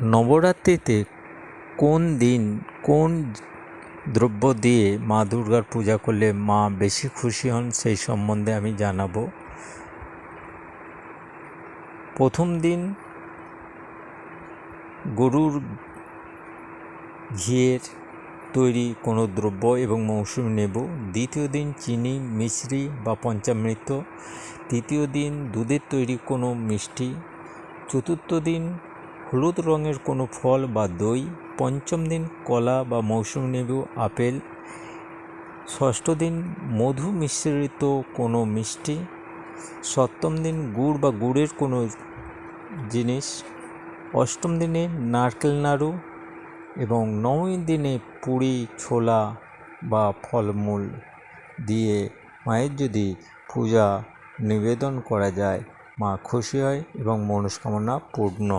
নবরাত্রিতে কোন দিন কোন দ্রব্য দিয়ে মা দুর্গার পূজা করলে মা বেশি খুশি হন সেই সম্বন্ধে আমি জানাবো। প্রথম দিন গরুর ঘিয়ের তৈরি কোনো দ্রব্য এবং মৌসুমী নেবু। দ্বিতীয় দিন চিনি, মিশ্রি বা পঞ্চামৃত। তৃতীয় দিন দুধের তৈরি কোনো মিষ্টি। চতুর্থ দিন হলুদ রঙের কোনো ফল বা দই। পঞ্চম দিন কলা বা মৌসুমী লেবু, আপেল। ষষ্ঠ দিন মধু মিশ্রিত কোনো মিষ্টি। সপ্তম দিন গুড় বা গুড়ের কোনো জিনিস। অষ্টম দিনে নারকেল নাড়ু এবং নবমী দিনে পুরি, ছোলা বা ফলমূল দিয়ে মায়ের যদি পূজা নিবেদন করা যায়, মা খুশি হয় এবং মনস্কামনা পূর্ণ।